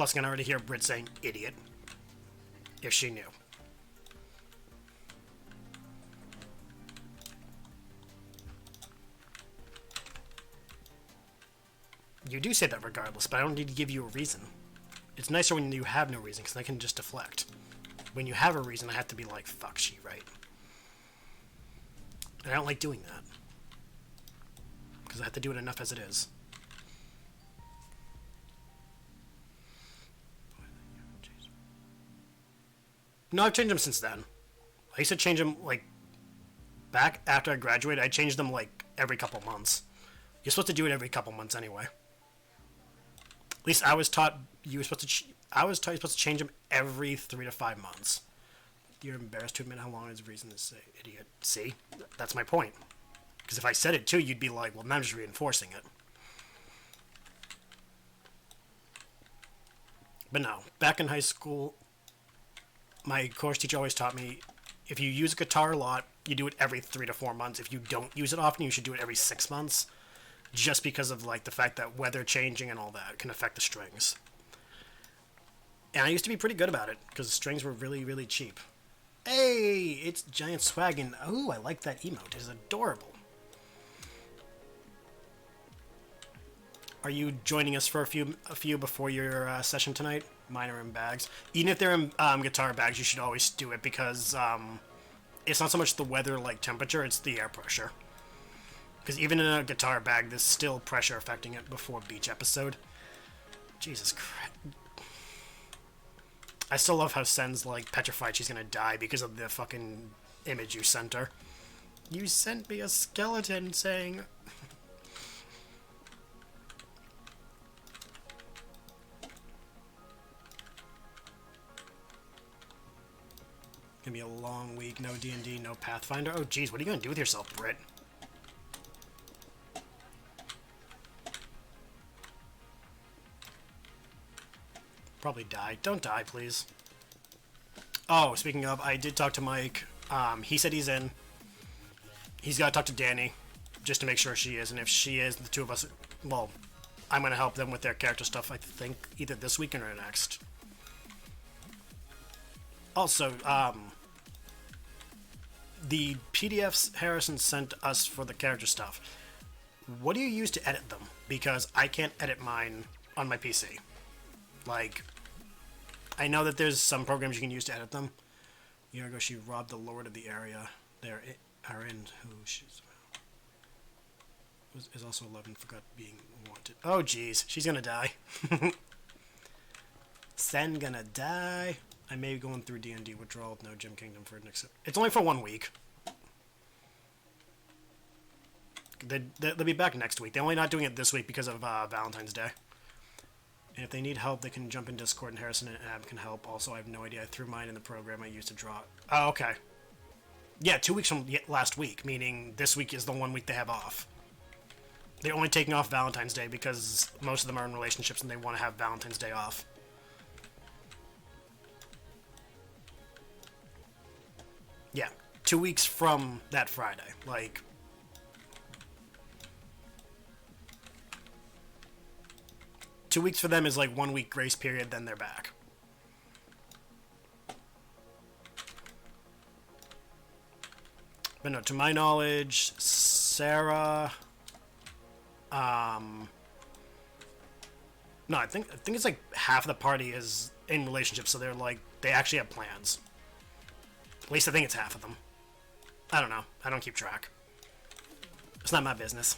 Plus, I can already hear Brit saying, idiot. If she knew. You do say that regardless, but I don't need to give you a reason. It's nicer when you have no reason, because I can just deflect. When you have a reason, I have to be like, fuck, she right. And I don't like doing that. Because I have to do it enough as it is. No, I've changed them since then. I used to change them, like, back after I graduated, I changed them, like, every couple months. You're supposed to do it every couple months anyway. At least I was taught you were supposed to. I was taught you're supposed to change them every 3 to 5 months. You're embarrassed to admit how long is a reason to say idiot. See, that's my point. Because if I said it too, you'd be like, well, now I'm just reinforcing it. But no, back in high school, my course teacher always taught me, if you use a guitar a lot, you do it every 3 to 4 months. If you don't use it often, you should do it every 6 months. Just because of like the fact that weather changing and all that can affect the strings. And I used to be pretty good about it because the strings were really, really cheap. Hey, it's Giant Swag, and ooh, I like that emote. It's adorable. Are you joining us for a few before your session tonight? Mine are in bags. Even if they're in guitar bags, you should always do it because it's not so much the weather like temperature, it's the air pressure. Because even in a guitar bag, there's still pressure affecting it before beach episode. Jesus Christ. I still love how Sen's like petrified she's gonna die because of the fucking image you sent her. You sent me a skeleton saying... Gonna be a long week, no D&D, no Pathfinder. Oh jeez, what are you gonna do with yourself, Britt? Probably die. Don't die, please. Oh, speaking of, I did talk to Mike. He said he's in. He's got to talk to Danny just to make sure she is. And if she is, the two of us... Well, I'm going to help them with their character stuff, I think, either this weekend or next. Also, the PDFs Harrison sent us for the character stuff, what do you use to edit them? Because I can't edit mine on my PC. Like, I know that there's some programs you can use to edit them. Year ago, she robbed the lord of the area they are in, who is also 11, forgot being wanted. Oh, jeez, she's gonna die. Sen gonna die. I may be going through D&D withdrawal with no Gym Kingdom for next... It's only for 1 week. They'll be back next week. They're only not doing it this week because of Valentine's Day. And if they need help, they can jump in Discord, and Harrison and Ab can help. Also, I have no idea. I threw mine in the program I used to draw. Oh, okay. Yeah, 2 weeks from last week, meaning this week is the 1 week they have off. They're only taking off Valentine's Day because most of them are in relationships and they want to have Valentine's Day off. Yeah, 2 weeks from that Friday. Like... Two weeks for them is like 1 week grace period, then they're back. But no, to my knowledge, Sarah... No, I think it's like half the party is in relationships, so they're like, they actually have plans. At least I think it's half of them. I don't know. I don't keep track. It's not my business.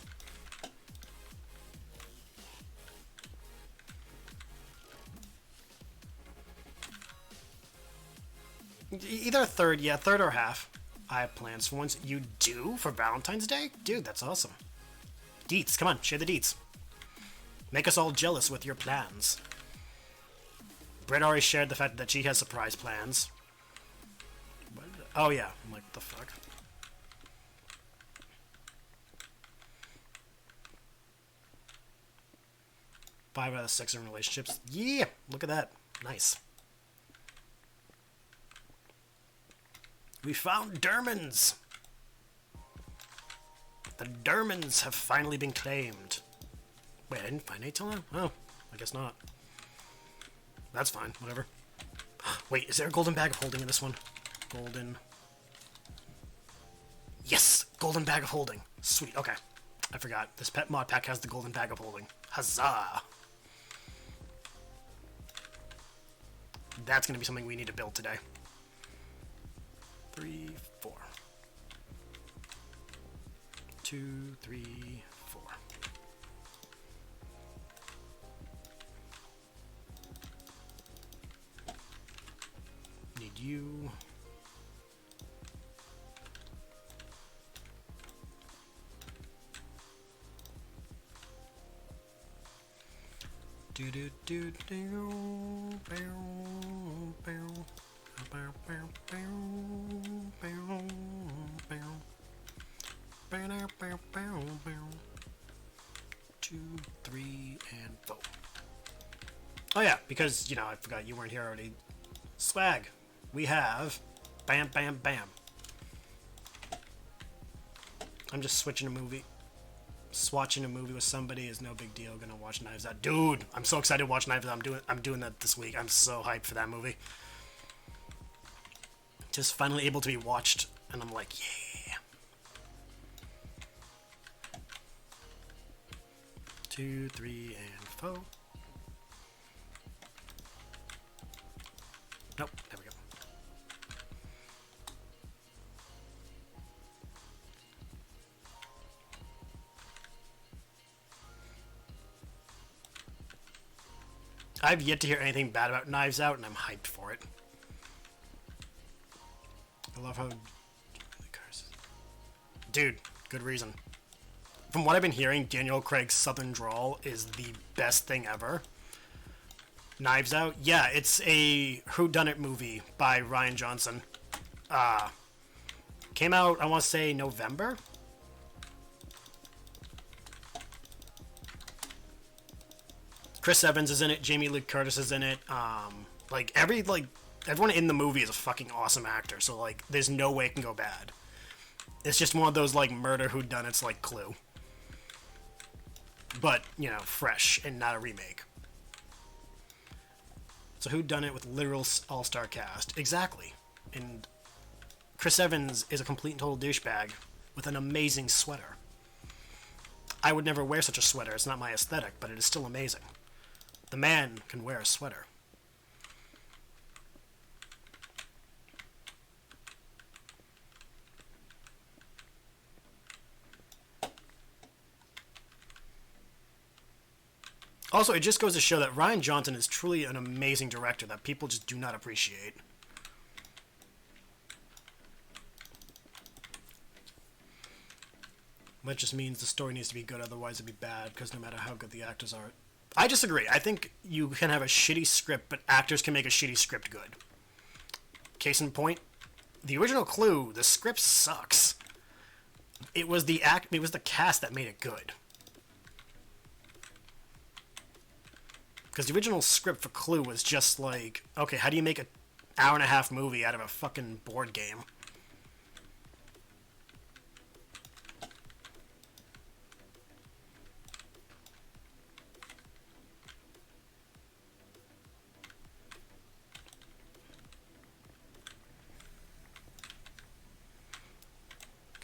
Either a third or half. I have plans for once. You do? For Valentine's Day? Dude, that's awesome. Deets, come on, share the deets. Make us all jealous with your plans. Britt already shared the fact that she has surprise plans. Oh yeah, I'm like, what the fuck? Five out of 6 in relationships. Yeah, look at that. Nice. We found Dermans! The Dermans have finally been claimed. Wait, I didn't find 8 till now? Oh, I guess not. That's fine. Whatever. Wait, is there a golden bag of holding in this one? Golden. Yes! Golden bag of holding. Sweet. Okay. I forgot. This pet mod pack has the golden bag of holding. Huzzah! That's going to be something we need to build today. 3, 4. 2, 3, 4. Need you. Do do do do bow bow bow bow bow bow bow bow bow bow 2, 3, and 4. Oh yeah, because you know I forgot you weren't here already. Swag, we have bam bam bam. I'm just switching a movie. Swatching a movie with somebody is no big deal. Gonna watch Knives Out, dude. I'm so excited to watch Knives Out. I'm doing that this week. I'm so hyped for that movie. Just finally able to be watched, and I'm like, yeah. 2, 3, and 4. Nope. There we go. I've yet to hear anything bad about Knives Out, and I'm hyped for it. I love how... Dude, good reason. From what I've been hearing, Daniel Craig's Southern drawl is the best thing ever. Knives Out? Yeah, it's a whodunit movie by Rian Johnson. Came out, I want to say, November? Chris Evans is in it. Jamie Lee Curtis is in it. Everyone in the movie is a fucking awesome actor. So like, there's no way it can go bad. It's just one of those like murder whodunits like Clue, but you know, fresh and not a remake. So whodunit with literal all-star cast, exactly. And Chris Evans is a complete and total douchebag with an amazing sweater. I would never wear such a sweater. It's not my aesthetic, but it is still amazing. The man can wear a sweater. Also, it just goes to show that Rian Johnson is truly an amazing director that people just do not appreciate. That just means the story needs to be good, otherwise it'd be bad, because no matter how good the actors are. I disagree. I think you can have a shitty script, but actors can make a shitty script good. Case in point, the original Clue, the script sucks. It was the cast that made it good. Because the original script for Clue was just like, okay, how do you make an hour-and-a-half movie out of a fucking board game?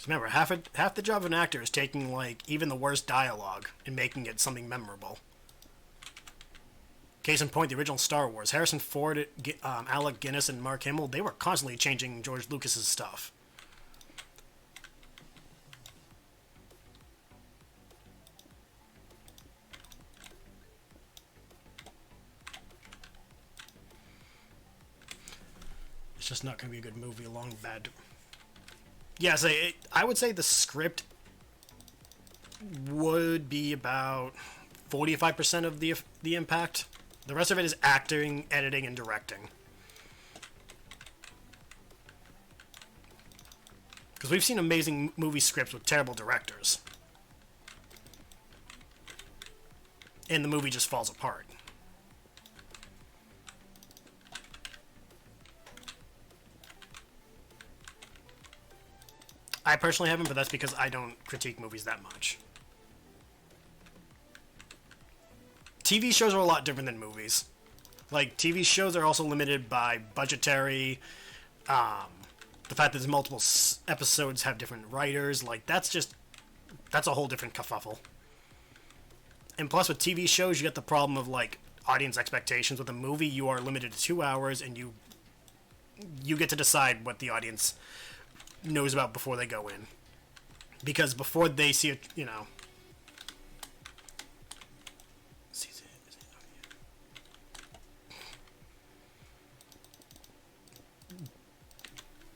Remember, half the job of an actor is taking, like, even the worst dialogue and making it something memorable. Case in point, the original Star Wars. Harrison Ford, Alec Guinness, and Mark Hamill, they were constantly changing George Lucas's stuff. It's just not going to be a good movie along bad... Yes, I would say the script would be about 45% of the impact. The rest of it is acting, editing, and directing. Because we've seen amazing movie scripts with terrible directors. And the movie just falls apart. I personally haven't, but that's because I don't critique movies that much. TV shows are a lot different than movies. Like, TV shows are also limited by budgetary, the fact that there's multiple episodes have different writers. Like, that's a whole different kerfuffle. And plus, with TV shows, you get the problem of, like, audience expectations. With a movie, you are limited to 2 hours, and you get to decide what the audience knows about before they go in. Because before they see it, you know...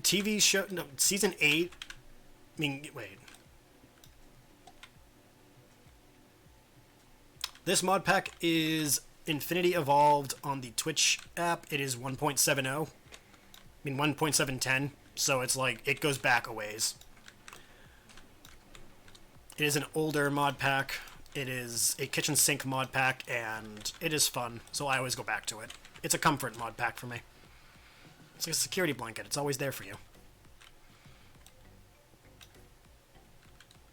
TV show... No, Season 8... I mean, wait. This mod pack is Infinity Evolved on the Twitch app. It is 1.70. I mean, 1.710. So it's like, it goes back a ways. It is an older mod pack. It is a kitchen sink mod pack, and it is fun. So I always go back to it. It's a comfort mod pack for me. It's like a security blanket. It's always there for you.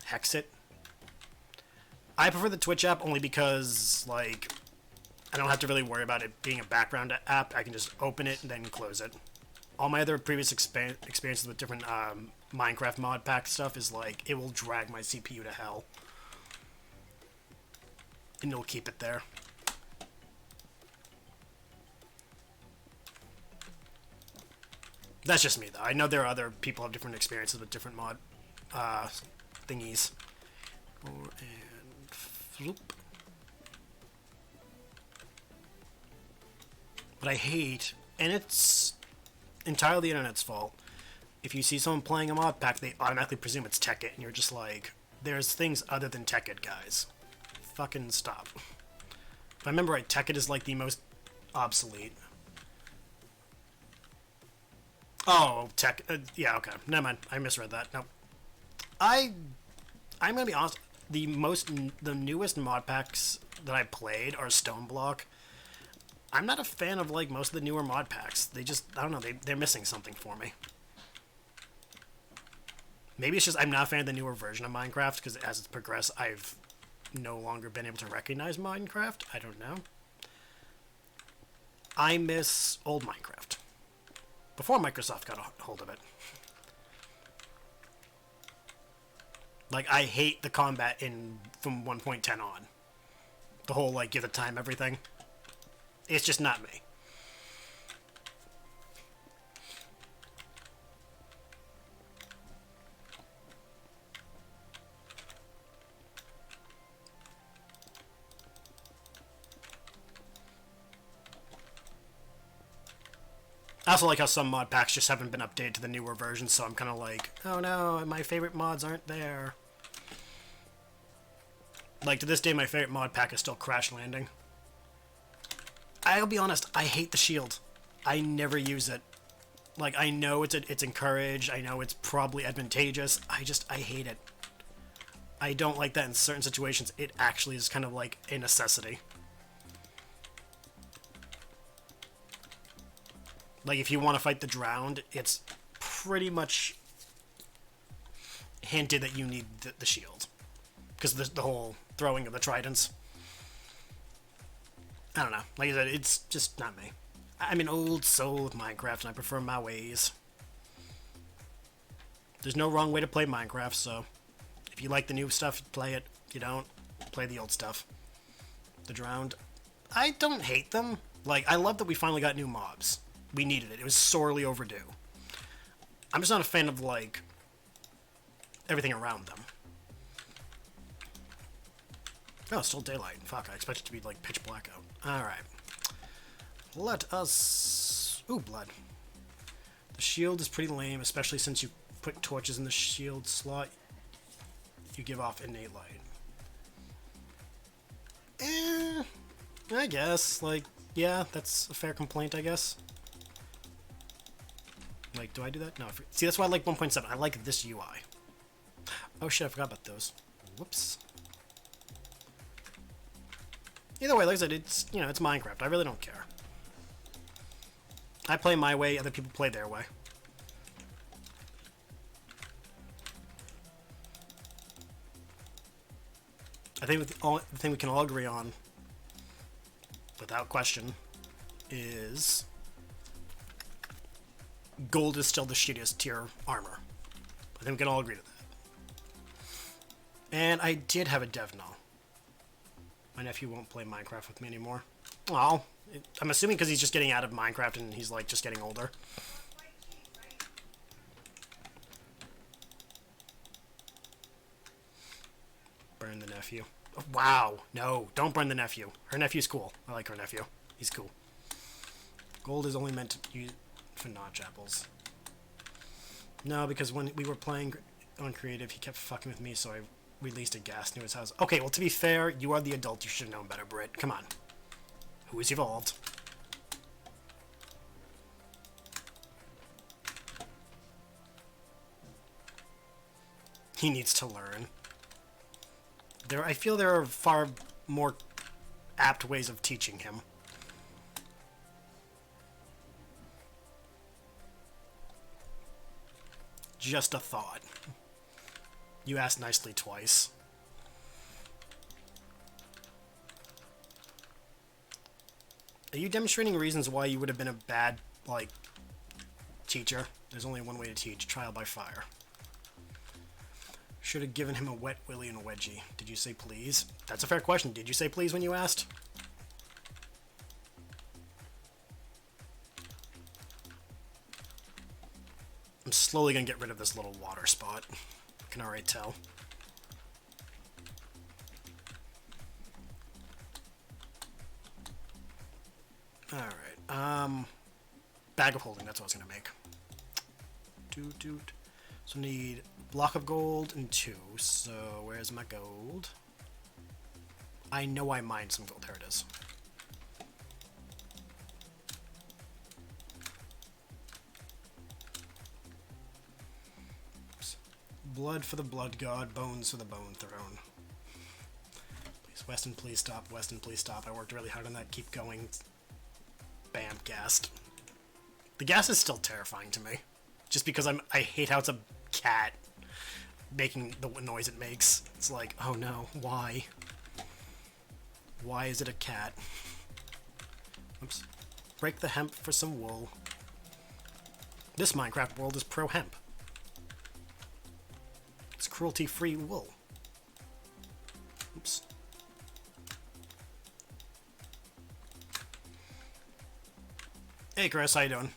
Hexit. I prefer the Twitch app only because, like, I don't have to really worry about it being a background app. I can just open it and then close it. All my other previous experiences with different Minecraft mod pack stuff is, like, it will drag my CPU to hell. And it'll keep it there. That's just me, though. I know there are other people who have different experiences with different mod thingies. And floop. But I hate, and it's entirely the internet's fault, if you see someone playing a mod pack, they automatically presume it's Tekkit, and you're just like, there's things other than Tekkit, guys. Fucking stop. If I remember right, Tekkit is like the most obsolete. Oh, yeah, okay. Never mind. I misread that. Nope. I'm gonna be honest. The newest mod packs that I played are Stone Block. I'm not a fan of, like, most of the newer mod packs. They just, I don't know, they're missing something for me. Maybe it's just I'm not a fan of the newer version of Minecraft, because as it's progressed, I've no longer been able to recognize Minecraft. I don't know. I miss old Minecraft. Before Microsoft got a hold of it. Like, I hate the combat from 1.10 on. The whole, like, give it time, everything. It's just not me. I also like how some mod packs just haven't been updated to the newer versions, so I'm kind of like, oh no, my favorite mods aren't there. Like, to this day, my favorite mod pack is still Crash Landing. I'll be honest, I hate the shield. I never use it. Like, I know it's encouraged, I know it's probably advantageous, I hate it. I don't like that in certain situations. It actually is kind of like a necessity. Like, if you want to fight the drowned, it's pretty much hinted that you need the shield. Because the whole throwing of the tridents. I don't know. Like I said, it's just not me. I'm an old soul with Minecraft, and I prefer my ways. There's no wrong way to play Minecraft, so if you like the new stuff, play it. If you don't, play the old stuff. The drowned. I don't hate them. Like, I love that we finally got new mobs. We needed it. It was sorely overdue. I'm just not a fan of, like, everything around them. Oh, it's still daylight. Fuck, I expect it to be, like, pitch black out. Alright. Let us... Ooh, blood. The shield is pretty lame, especially since you put torches in the shield slot. You give off innate light. I guess. Like, yeah, that's a fair complaint, I guess. Like, do I do that? No. See, that's why I like 1.7. I like this UI. Oh shit, I forgot about those. Whoops. Either way, like I said, it's, you know, it's Minecraft. I really don't care. I play my way, other people play their way. I think the thing we can all agree on, without question, is gold is still the shittiest tier armor. I think we can all agree to that. And I did have a dev null. My nephew won't play Minecraft with me anymore. Well, I'm assuming because he's just getting out of Minecraft and he's like just getting older. Burn the nephew. Oh, wow. No, don't burn the nephew. Her nephew's cool. I like her nephew. He's cool. Gold is only meant to use for notch apples. No, because when we were playing on creative, he kept fucking with me, so I released a gas into his house. Okay, well, to be fair, you are the adult. You should have known better, Britt. Come on. Who is evolved? He needs to learn. I feel there are far more apt ways of teaching him. Just a thought. You asked nicely twice. Are you demonstrating reasons why you would have been a bad, like, teacher? There's only one way to teach. Trial by fire. Should have given him a wet willy and a wedgie. Did you say please? That's a fair question. Did you say please when you asked? I'm slowly gonna get rid of this little water spot. I can already tell. Alright, bag of holding, that's what I was gonna make. Doot. So need block of gold and 2. So where's my gold? I know I mined some gold. There it is. Oops. Blood for the blood god, bones for the bone throne. Please, Weston, please stop. Weston, please stop. I worked really hard on that. Keep going. Bam, gassed. The gas is still terrifying to me. Just because I hate how it's a cat making the noise it makes. It's like, oh no, why? Why is it a cat? Oops. Break the hemp for some wool. This Minecraft world is pro-hemp. It's cruelty-free wool. Oops. Hey Chris, how you doing?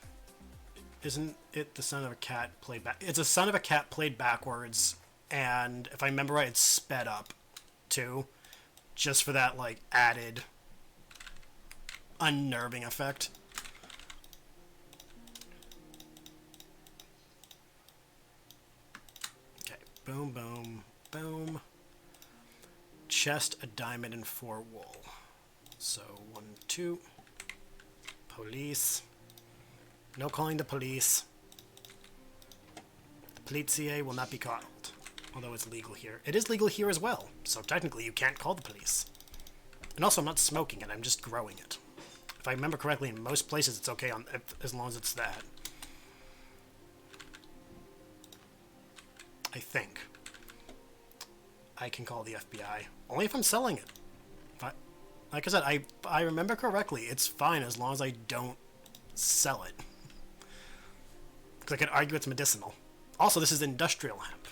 Isn't it the son of a cat played back? It's a son of a cat played backwards, and if I remember right, it's sped up, too. Just for that, like, added unnerving effect. Okay, boom, boom, boom. Chest, a diamond, and 4 wool. So, 1, 2. Police. No calling the police. The policia will not be called. Although it's legal here. It is legal here as well, so technically you can't call the police. And also, I'm not smoking it, I'm just growing it. If I remember correctly, in most places it's okay as long as it's that. I think. I can call the FBI. Only if I'm selling it. Like I said, I remember correctly, it's fine as long as I don't sell it. Because I could argue it's medicinal. Also, this is industrial hemp.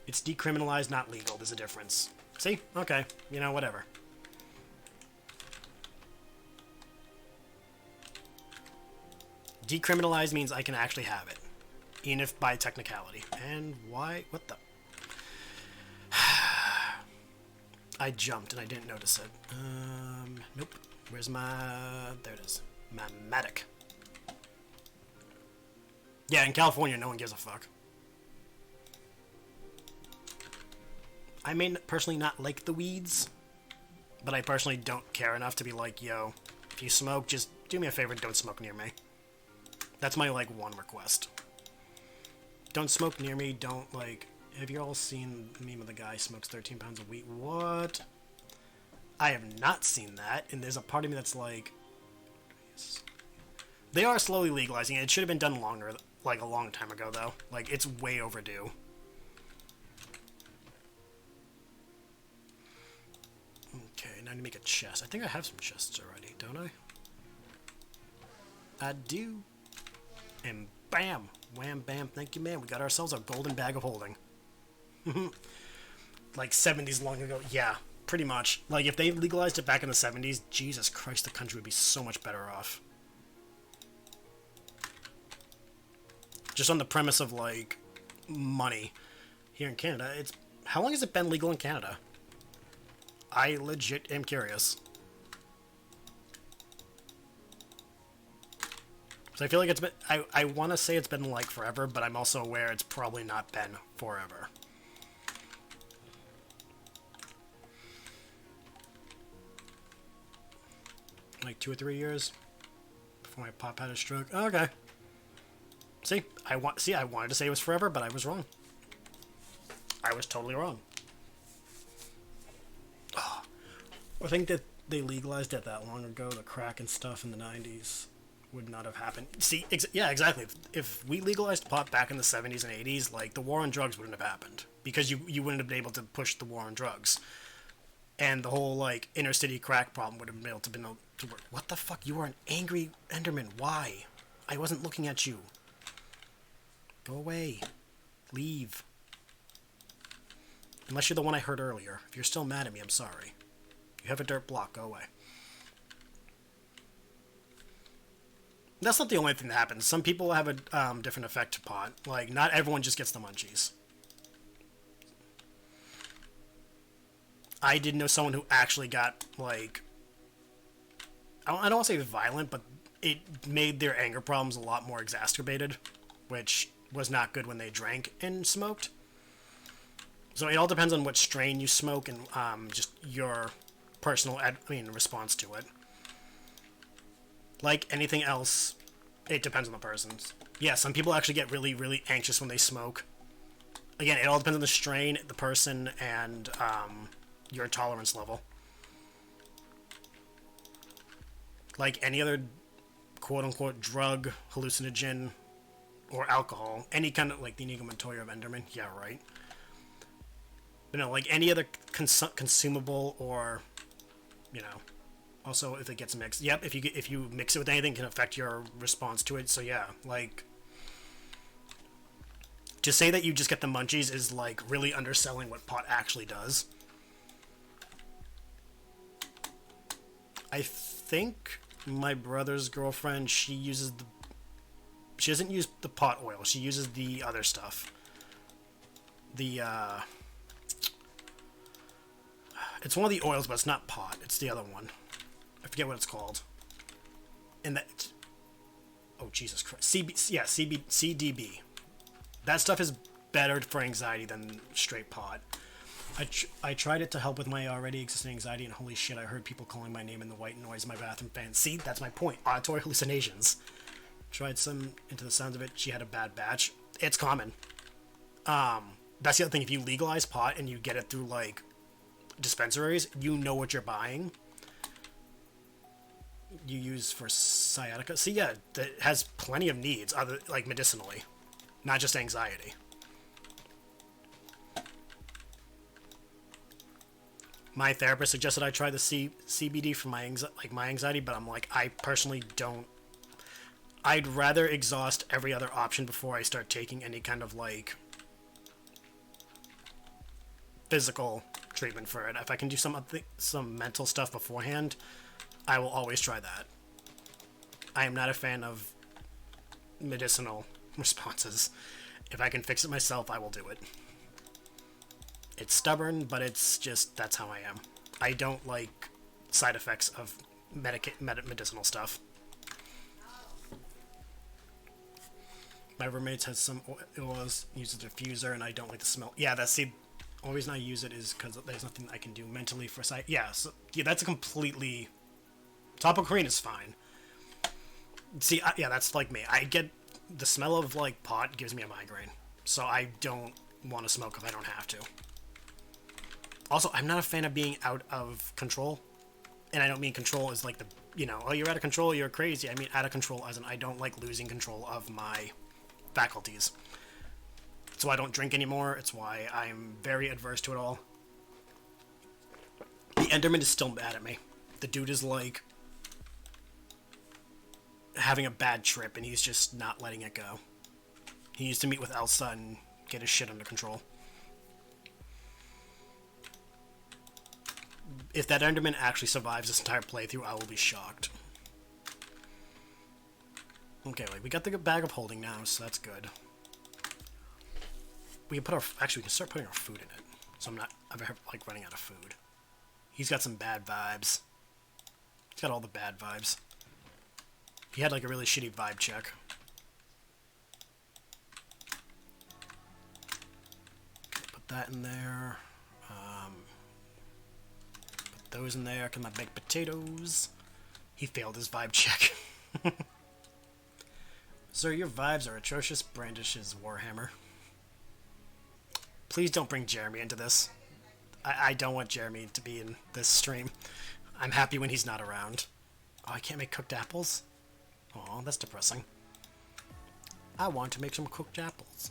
It's decriminalized, not legal. There's a difference. See? Okay. You know, whatever. Decriminalized means I can actually have it. Even if by technicality. And why? What the? I jumped and I didn't notice it. Nope. Where's my... There it is. My medic. Yeah, in California, no one gives a fuck. I may personally not like the weeds, but I personally don't care enough to be like, yo, if you smoke, just do me a favor, don't smoke near me. That's my, like, one request. Don't smoke near me, don't, like... Have you all seen the meme of the guy smokes 13 pounds of weed? What? I have not seen that, and there's a part of me that's like... They are slowly legalizing it. It should have been done longer, like a long time ago, though. Like, it's way overdue. Okay, I need to make a chest. I think I have some chests already, don't I? I do. And bam! Wham bam, thank you, man. We got ourselves a golden bag of holding. Like 70s long ago. Yeah, pretty much. Like, if they legalized it back in the 70s, Jesus Christ, the country would be so much better off. Just on the premise of, like, money. Here in Canada, it's... How long has it been legal in Canada? I legit am curious. So I feel like it's been... I want to say it's been, like, forever, but I'm also aware it's probably not been forever. Like 2 or 3 years before my pop had a stroke. Oh, okay. See, I wanted to say it was forever, but I was wrong. I was totally wrong. Oh, I think that they legalized it that long ago. The crack and stuff in the 90s would not have happened. See, yeah, exactly. If we legalized pot back in the 70s and 80s, like, the war on drugs wouldn't have happened. Because you wouldn't have been able to push the war on drugs. And the whole, like, inner city crack problem would have been able to work. What the fuck? You are an angry Enderman. Why? I wasn't looking at you. Go away. Leave. Unless you're the one I heard earlier. If you're still mad at me, I'm sorry. You have a dirt block. Go away. That's not the only thing that happens. Some people have a different effect to pot. Like, not everyone just gets the munchies. I did know someone who actually got, like... I don't want to say violent, but it made their anger problems a lot more exacerbated, which was not good when they drank and smoked. So it all depends on what strain you smoke and just your personal response to it. Like anything else, it depends on the person. Yeah, some people actually get really, really anxious when they smoke. Again, it all depends on the strain, the person, and your tolerance level. Like any other quote-unquote drug, hallucinogen, or alcohol, any kind of, like the Inigo Montoya of Enderman, yeah, right. You know, like any other consumable or, you know, also if it gets mixed. Yep, if you mix it with anything, it can affect your response to it. So yeah, like, to say that you just get the munchies is like really underselling what pot actually does. I think my brother's girlfriend, she doesn't use the pot oil. She uses the other stuff. It's one of the oils, but it's not pot. It's the other one. I forget what it's called. And that... Oh, Jesus Christ. CDB. That stuff is better for anxiety than straight pot. I tried it to help with my already existing anxiety, and holy shit, I heard people calling my name in the white noise in my bathroom fan. See, that's my point. Auditory hallucinations. Tried some into the sounds of it. She had a bad batch. It's common. That's the other thing. If you legalize pot and you get it through, like, dispensaries, you know what you're buying. You use for sciatica. See, yeah, that has plenty of needs, other like medicinally, not just anxiety. My therapist suggested I try the CBD for my anxiety, but I'm like, I personally don't. I'd rather exhaust every other option before I start taking any kind of, like, physical treatment for it. If I can do some mental stuff beforehand, I will always try that. I am not a fan of medicinal responses. If I can fix it myself, I will do it. It's stubborn, but it's just, that's how I am. I don't like side effects of medicinal stuff. My roommates has some oils, uses a diffuser, and I don't like the smell. Yeah, that's the only reason I use it is because there's nothing I can do mentally for side. Yeah, so, yeah, that's a completely... Topical cream is fine. See, yeah, that's like me. I get... The smell of, like, pot gives me a migraine. So I don't want to smoke if I don't have to. Also, I'm not a fan of being out of control. And I don't mean control as, like, the... You know, oh, you're out of control, you're crazy. I mean out of control as in I don't like losing control of my faculties. It's why I don't drink anymore. It's why I'm very adverse to it all. Enderman is still mad at me. The dude is like having a bad trip and he's just not letting it go. He needs to meet with Elsa and get his shit under control. If that Enderman actually survives this entire playthrough, I will be shocked. Okay, like, we got the bag of holding now, so that's good. We can put our... Actually, we can start putting our food in it. So I'm not, like, running out of food. He's got some bad vibes. He's got all the bad vibes. He had, like, a really shitty vibe check. Okay, put that in there. Put those in there. Can I baked potatoes? He failed his vibe check. Sir, your vibes are atrocious. Brandishes Warhammer. Please don't bring Jeremy into this. I don't want Jeremy to be in this stream. I'm happy when he's not around. Oh, I can't make cooked apples? Oh, that's depressing. I want to make some cooked apples.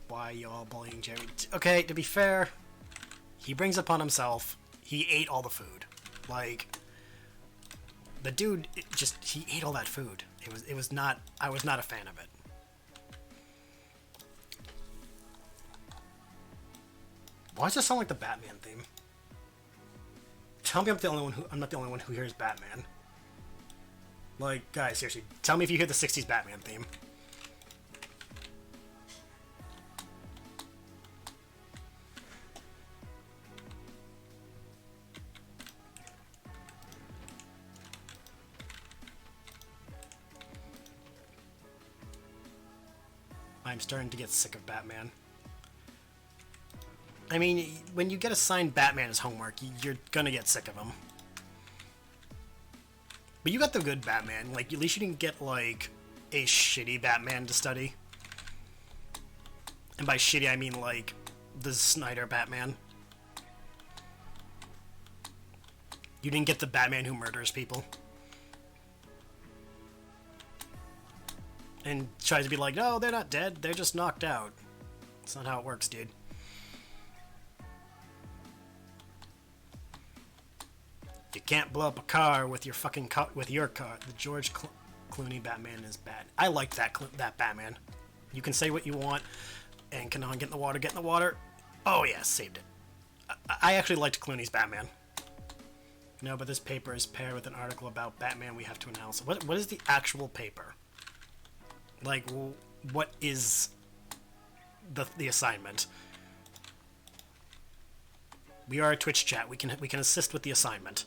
Why y'all bullying Jeremy? Okay, to be fair, he brings upon himself. He ate all the food. Like, the dude he ate all that food. It was not, I was not a fan of it. Why does this sound like the Batman theme? Tell me I'm not the only one who hears Batman. Like, guys, seriously, tell me if you hear the 60s Batman theme. I'm starting to get sick of Batman. I mean, when you get assigned Batman as homework, you're gonna get sick of him. But you got the good Batman. Like, at least you didn't get, like, a shitty Batman to study. And by shitty, I mean, like, the Snyder Batman. You didn't get the Batman who murders people. And tries to be like, no, they're not dead, they're just knocked out. That's not how it works, dude. You can't blow up a car with your fucking car, with your car. The George Clooney Batman is bad. I like that Batman. You can say what you want, and can on get in the water, get in the water. Oh yeah, saved it. I actually liked Clooney's Batman. No, but this paper is paired with an article about Batman we have to announce. What is the actual paper? Like, what is the assignment? We are a Twitch chat. We can assist with the assignment,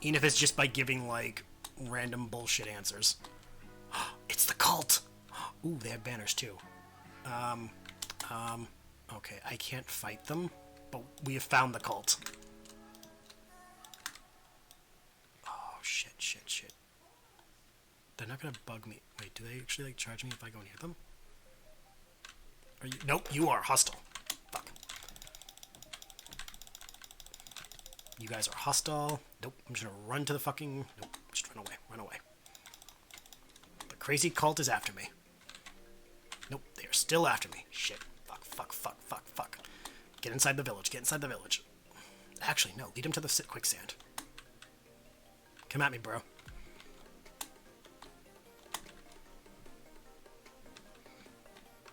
even if it's just by giving like random bullshit answers. It's the cult. Ooh, they have banners too. Okay, I can't fight them, but we have found the cult. Oh shit. They're not gonna bug me. Wait, do they actually like charge me if I go near them? Are you? Nope, you are hostile. Fuck. You guys are hostile. Nope, I'm just gonna run to the fucking... Nope, just run away. The crazy cult is after me. Nope, they are still after me. Shit. Fuck. Get inside the village, Actually, no, lead him to the quicksand. Come at me, bro.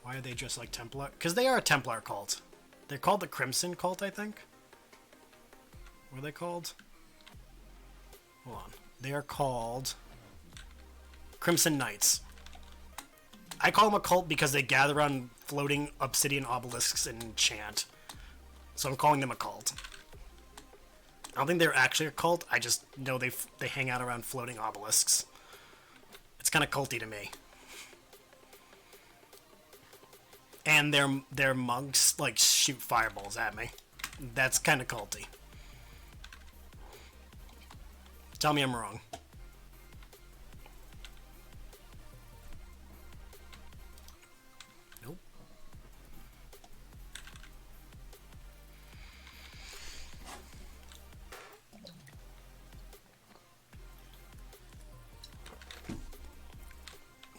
Why are they just like Templar? Because they are a Templar cult. They're called the Crimson Cult, I think. What are they called? Hold on. They are called Crimson Knights. I call them a cult because they gather around floating obsidian obelisks and chant. So I'm calling them a cult. I don't think they're actually a cult. I just know they hang out around floating obelisks. It's kind of culty to me. And their monks like shoot fireballs at me. That's kind of culty. Tell me I'm wrong. Nope.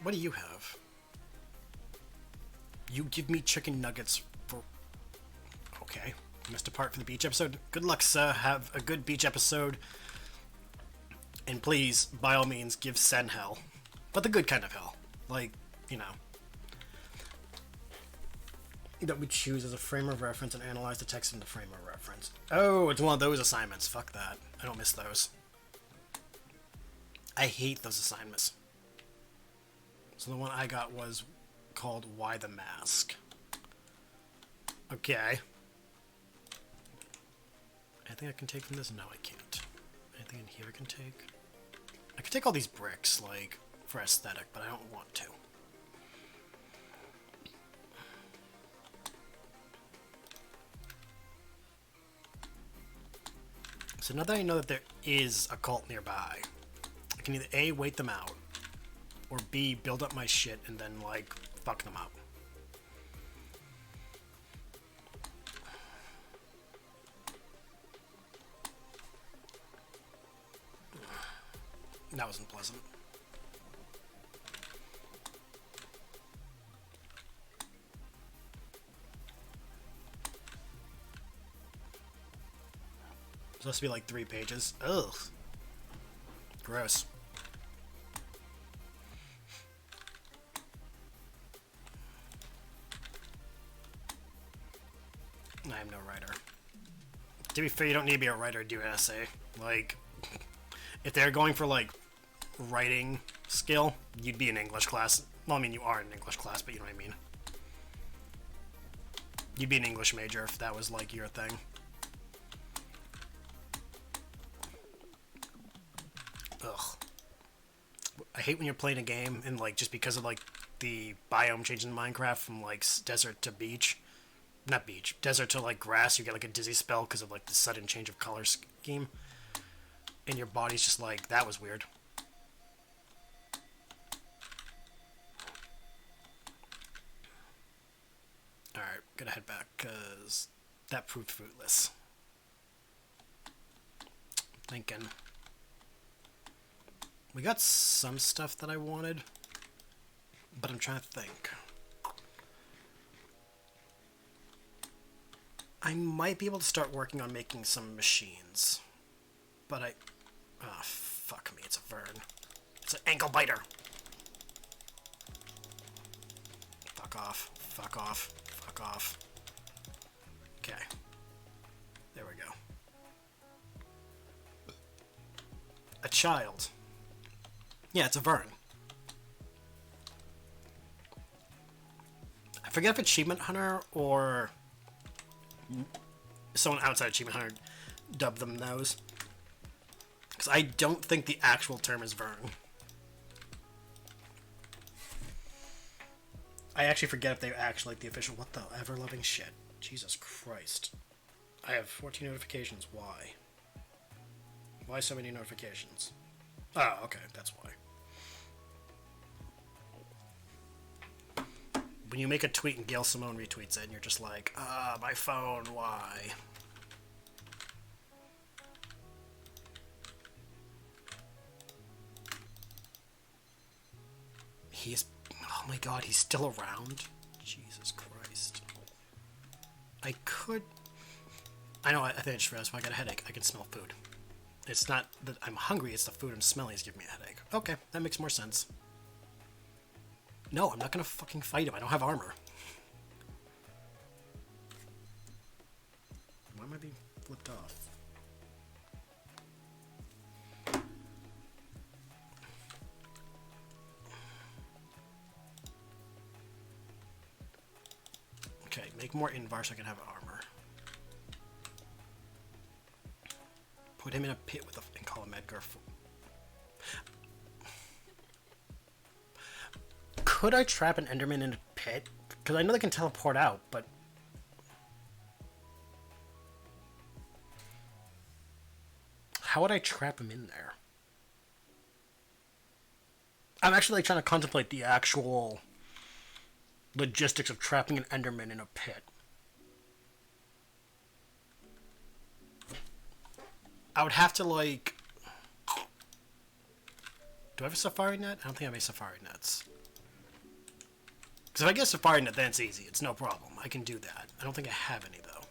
What do you have? You give me chicken nuggets for... Okay. You must depart for the beach episode. Good luck, sir. Have a good beach episode. And please, by all means, give Sen hell. But the good kind of hell. Like, you know. That we choose as a frame of reference and analyze the text in the frame of reference. Oh, it's one of those assignments. Fuck that. I don't miss those. I hate those assignments. So the one I got was called Why the Mask. Okay. Anything I can take from this? No, I can't. Anything in here I can take? I could take all these bricks, like, for aesthetic, but I don't want to. So now that I know that there is a cult nearby, I can either A, wait them out, or B, build up my shit and then, like, fuck them up. That wasn't pleasant. It's supposed to be like 3 pages. Ugh. Gross. I am no writer. To be fair, you don't need to be a writer to do an essay. Like, if they're going for, like, writing skill, you'd be in English class. Well, I mean, you are in English class, but you know what I mean. You'd be an English major if that was, like, your thing. Ugh. I hate when you're playing a game and, like, just because of, like, the biome change in Minecraft from, like, desert to beach. Not beach. Desert to, like, grass, you get, like, a dizzy spell because of, like, the sudden change of color scheme. And your body's just like, that was weird. Alright, gotta head back, because that proved fruitless. Thinking. We got some stuff that I wanted, but I'm trying to think. I might be able to start working on making some machines. But I... Oh, fuck me, it's a vern. It's an ankle biter! Fuck off. Fuck off. Fuck off. Okay. There we go. A child. Yeah, it's a vern. I forget if Achievement Hunter or someone outside Achievement Hunter dubbed them those. Because I don't think the actual term is vern. I actually forget if they're actually like the official... What the ever-loving shit? Jesus Christ. I have 14 notifications. Why? Why so many notifications? Oh, okay. That's why. When you make a tweet and Gail Simone retweets it and you're just like, my phone, why? He's... Oh my god, he's still around? Jesus Christ. I could... I know, I think I just realized, I got a headache. I can smell food. It's not that I'm hungry, it's the food I'm smelling is giving me a headache. Okay, that makes more sense. No, I'm not gonna fucking fight him. I don't have armor. Why am I being flipped off? Okay, make more Invar so I can have armor. Put him in a pit with a... and call him Edgar. Could I trap an Enderman in a pit? Because I know they can teleport out, but... How would I trap him in there? I'm actually like trying to contemplate the actual logistics of trapping an Enderman in a pit. I would have to like... Do I have a safari net? I don't think I have any safari nets. Because if I get Safari Net, then it's easy. It's no problem. I can do that. I don't think I have any, though.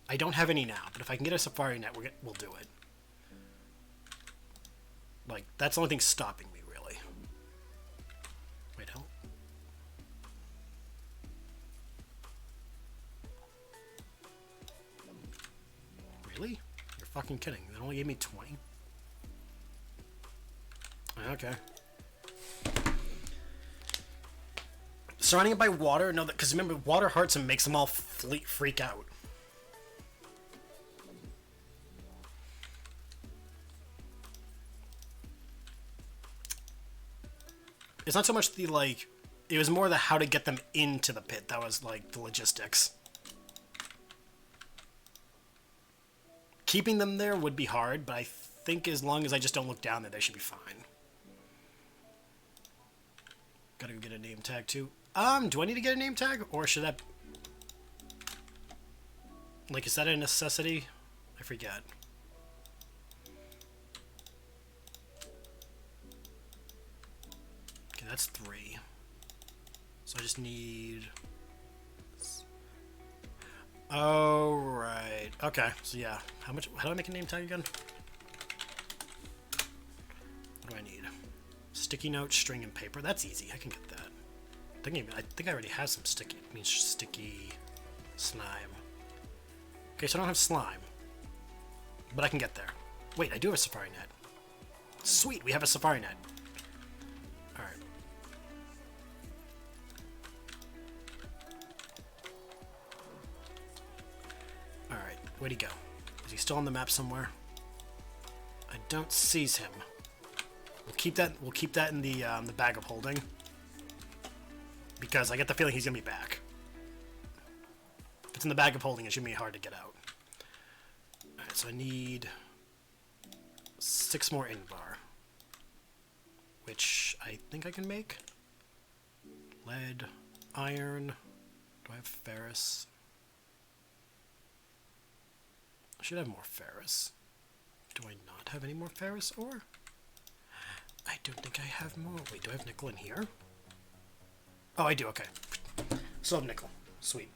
I don't have any now, but if I can get a Safari Net, we'll do it. Like, that's the only thing stopping me, really. Wait, hell. Really? You're fucking kidding. They only gave me 20? Okay. Surrounding it by water? No, because remember, water hurts and makes them all freak out. It's not so much the, like... It was more the how to get them into the pit. That was, like, the logistics. Keeping them there would be hard, but I think as long as I just don't look down there, they should be fine. Gotta go get a name tag, too. Do I need to get a name tag? Or should that... Like, is that a necessity? I forget. Okay, that's 3. So I just need... Oh, right. Okay, so yeah. How do I make a name tag again? What do I need? Sticky note, string, and paper. That's easy. I can get that. I think I already have some sticky. It means sticky slime. Okay, so I don't have slime. But I can get there. Wait, I do have a Safari Net. Sweet, we have a Safari Net. Alright. Alright, where'd he go? Is he still on the map somewhere? I don't seize him. We'll keep that in the bag of holding. Because I get the feeling he's gonna be back. If it's in the bag of holding, it should be hard to get out. Alright, so I need 6 more Invar. Which I think I can make. Lead, iron. Do I have ferrous? I should have more ferrous. Do I not have any more ferrous ore? I don't think I have more. Wait, do I have nickel in here? Oh, I do, okay. Still have nickel. Sweet.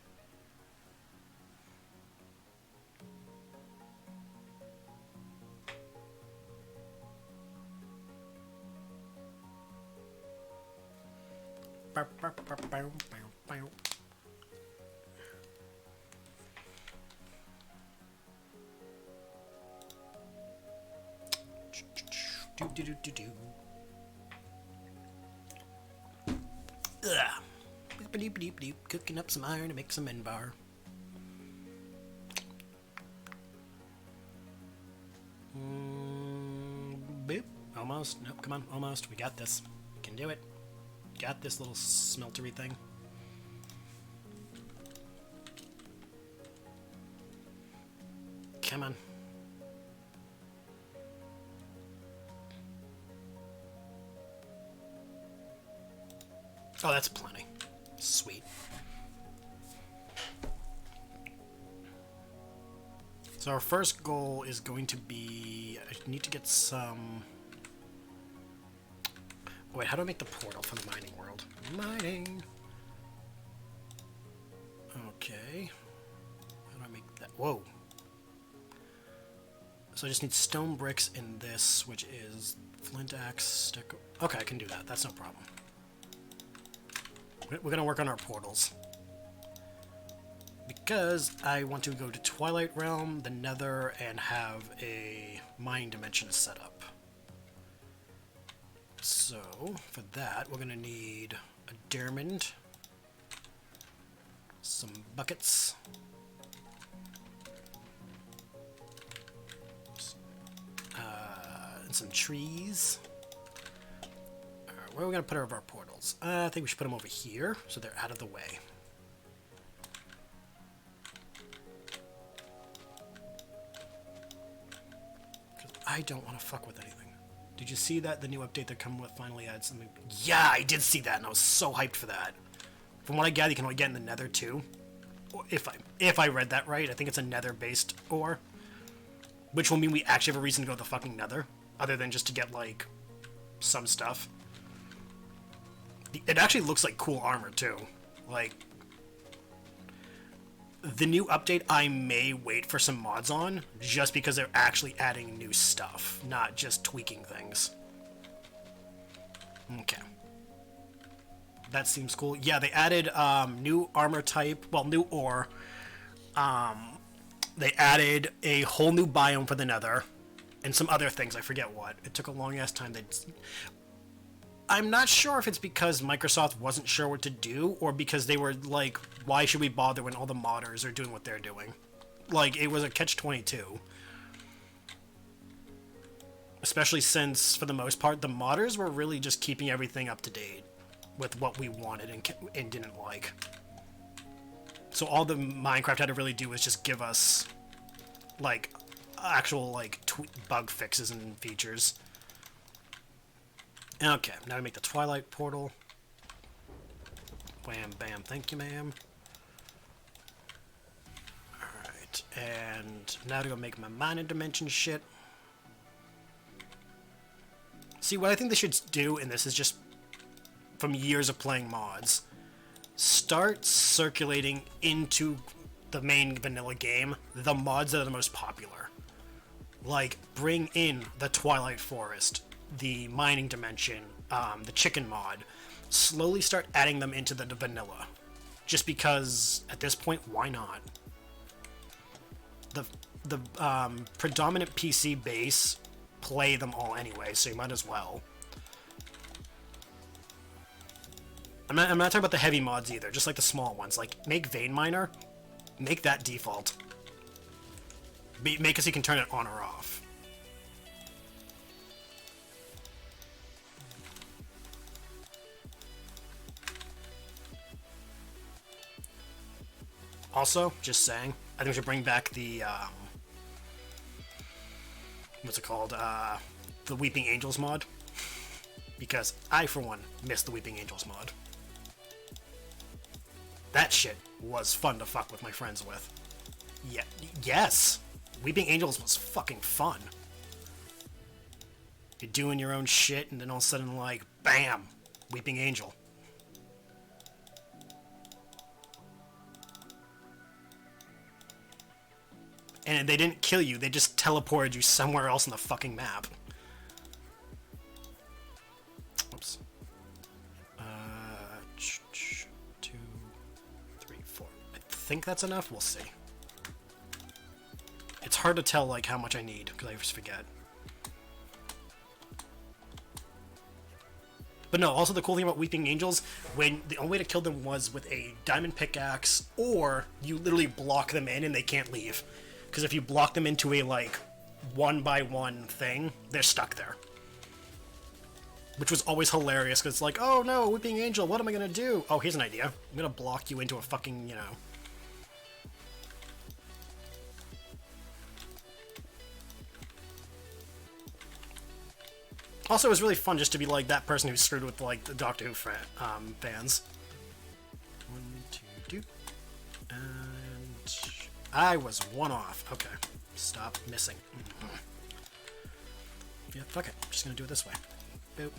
Do. Ugh. Boop-a-doop-a-doop-doop. Cooking up some iron to make some Invar. Boop. Almost. Nope, come on. Almost. We got this. We can do it. Got this little smeltery thing. Come on. Oh, that's plenty. Sweet. So our first goal is going to be... I need to get some... Oh, wait, how do I make the portal for the mining world? Mining! Okay. How do I make that? Whoa! So I just need stone bricks in this, which is flint axe, stick... Okay, I can do that. That's no problem. We're going to work on our portals. Because I want to go to Twilight Realm, the Nether, and have a mining dimension set up. So, for that, we're going to need a diamond, some buckets, and some trees. Where are we going to put our portals? I think we should put them over here, so they're out of the way. I don't want to fuck with anything. Did you see that? The new update they're coming with finally adds something. Yeah, I did see that, and I was so hyped for that. From what I gather, you can only get in the Nether, too. If I read that right, I think it's a Nether-based ore. Which will mean we actually have a reason to go to the fucking Nether. Other than just to get, like, some stuff. It actually looks like cool armor, too. Like, the new update I may wait for some mods on, just because they're actually adding new stuff, not just tweaking things. Okay. That seems cool. Yeah, they added new armor type, well, new ore. They added a whole new biome for the nether, and some other things, I forget what. It took a long-ass time. I'm not sure if it's because Microsoft wasn't sure what to do, or because they were like, why should we bother when all the modders are doing what they're doing? Like, it was a catch-22. Especially since, for the most part, the modders were really just keeping everything up to date with what we wanted and didn't like. So all the Minecraft had to really do was just give us, like, actual, like, bug fixes and features. Okay, now we make the Twilight Portal. Wham, bam, thank you, ma'am. Alright, and now to go make my minor dimension shit. See, what I think they should do, and this is just from years of playing mods, start circulating into the main vanilla game the mods that are the most popular. Like, bring in the Twilight Forest, the mining dimension, the chicken mod. Slowly start adding them into the vanilla. Just because, at this point, why not? The predominant PC base play them all anyway, so you might as well. I'm not talking about the heavy mods either, just like the small ones. Like, make Vein Miner, make that default. Make it so you can turn it on or off. Also, just saying, I think we should bring back the, what's it called? The Weeping Angels mod. Because I, for one, miss the Weeping Angels mod. That shit was fun to fuck with my friends with. Yeah, yes! Weeping Angels was fucking fun. You're doing your own shit, and then all of a sudden, like, BAM! Weeping Angel. And they didn't kill you, they just teleported you somewhere else on the fucking map. Oops. 2, 3, 4. I think that's enough, we'll see. It's hard to tell, like, how much I need, because I just forget. But no, also the cool thing about Weeping Angels, when the only way to kill them was with a diamond pickaxe, or you literally block them in and they can't leave. Because if you block them into a, like, 1-by-1 thing, they're stuck there. Which was always hilarious, because it's like, oh no, Weeping Angel, what am I gonna do? Oh, here's an idea. I'm gonna block you into a fucking, you know... Also, it was really fun just to be, like, that person who screwed with, like, the Doctor Who fans. 1, 2, 2. And... I was one off. Okay. Stop missing. Mm-hmm. Yeah, fuck it. I'm just gonna do it this way. Boop.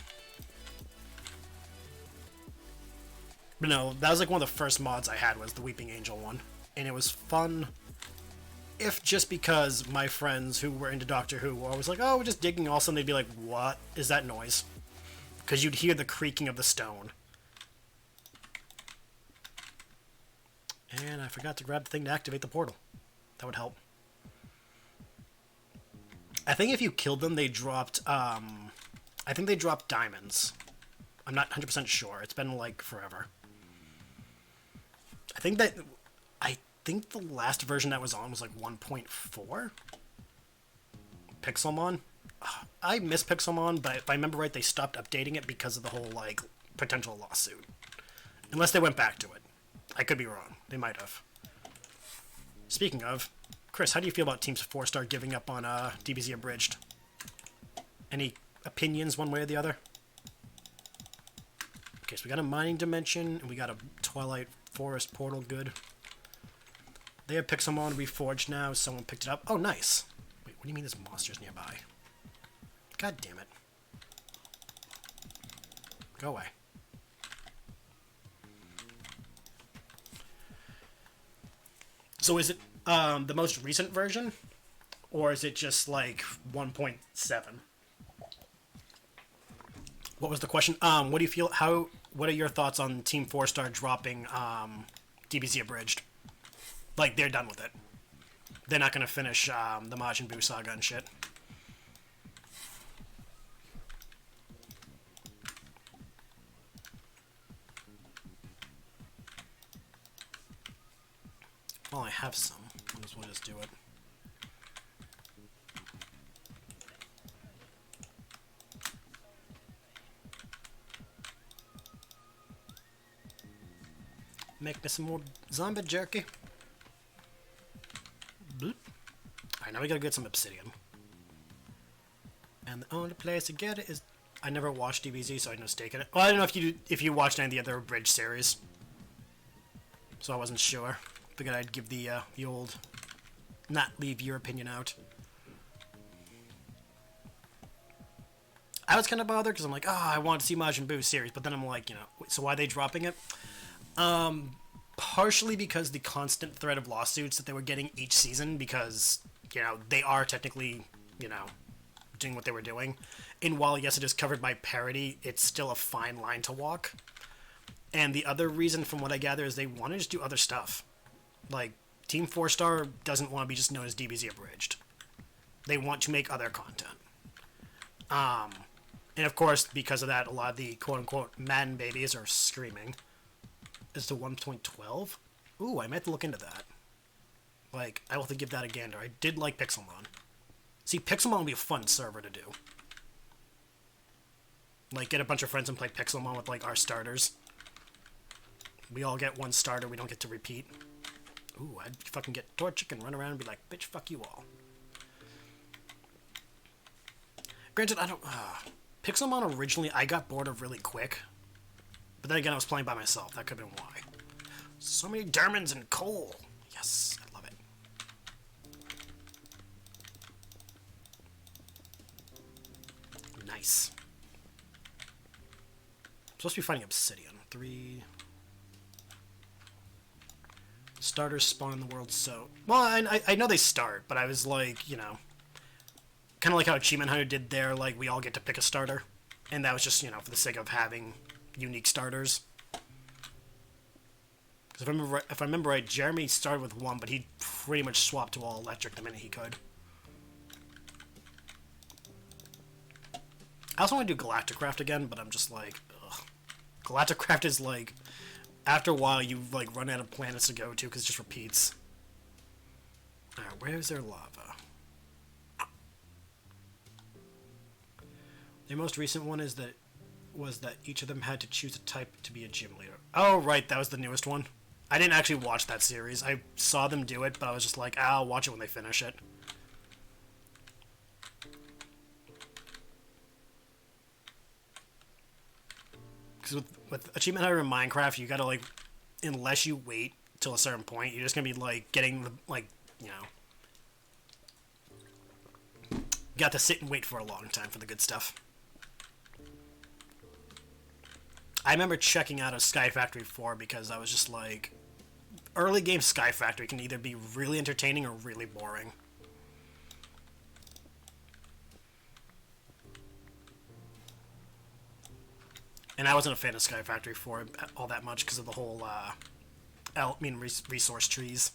But no, that was like one of the first mods I had was the Weeping Angel one. And it was fun, if just because my friends who were into Doctor Who were always like, oh, we're just digging. All of a sudden they'd be like, what is that noise? Because you'd hear the creaking of the stone. And I forgot to grab the thing to activate the portal. That would help. I think if you killed them, they dropped, I think they dropped diamonds. I'm not 100% sure. It's been, like, forever. I think the last version that was on was, like, 1.4? Pixelmon? I miss Pixelmon, but if I remember right, they stopped updating it because of the whole, like, potential lawsuit. Unless they went back to it. I could be wrong. They might have. Speaking of, Chris, how do you feel about Teams 4-Star giving up on DBZ Abridged? Any opinions one way or the other? Okay, so we got a mining dimension, and we got a Twilight Forest portal, good. They have Pixelmon reforged now, someone picked it up. Oh, nice. Wait, what do you mean there's monsters nearby? God damn it. Go away. So is it the most recent version, or is it just like 1.7? What was the question? What do you feel? How? What are your thoughts on Team 4-Star dropping DBZ abridged? Like they're done with it. They're not gonna finish the Majin Buu saga and shit. Well, I have some. Might as well just do it. Make me some more zombie jerky. Bloop. Alright, now we gotta get some obsidian. And the only place to get it is... I never watched DBZ, so I had no stake in it. Well, I don't know if you watched any of the other Bridge series. So I wasn't sure. Figured I'd give the old... not leave your opinion out. I was kind of bothered because I'm like, oh, I want to see Majin Buu series, but then I'm like, you know, so why are they dropping it? Partially because the constant threat of lawsuits that they were getting each season, because, you know, they are technically, you know, doing what they were doing. And while, yes, it is covered by parody, it's still a fine line to walk. And the other reason, from what I gather, is they want to just do other stuff. Like, Team 4-Star doesn't want to be just known as DBZ Abridged. They want to make other content. And of course, because of that, a lot of the quote-unquote Madden babies are screaming. Is to 1.12? Ooh, I might have to look into that. Like, I will have to give that a gander. I did like Pixelmon. See, Pixelmon would be a fun server to do. Like, get a bunch of friends and play Pixelmon with, like, our starters. We all get one starter, we don't get to repeat. Ooh, I'd fucking get Torchic and run around and be like, bitch, fuck you all. Granted, I don't... Pixelmon originally, I got bored of really quick. But then again, I was playing by myself. That could have been why. So many diamonds and coal. Yes, I love it. Nice. I'm supposed to be finding obsidian. 3... Starters spawn in the world, so... Well, I know they start, but I was like, you know... Kind of like how Achievement Hunter did there, like, we all get to pick a starter. And that was just, you know, for the sake of having unique starters. Because if I remember right, Jeremy started with one, but he pretty much swapped to all electric the minute he could. I also want to do Galacticraft again, but I'm just like, ugh. Galacticraft is like... After a while, you, like, run out of planets to go to, because it just repeats. Alright, where is their lava? The most recent one is that each of them had to choose a type to be a gym leader. Oh, right, that was the newest one. I didn't actually watch that series. I saw them do it, but I was just like, I'll watch it when they finish it. Because with Achievement Hunter in Minecraft, you gotta, like, unless you wait till a certain point, you're just gonna be, like, getting, the, like, you know... You got to sit and wait for a long time for the good stuff. I remember checking out of Sky Factory 4 because I was just like... Early game Sky Factory can either be really entertaining or really boring. And I wasn't a fan of Sky Factory 4 all that much because of the whole, resource trees.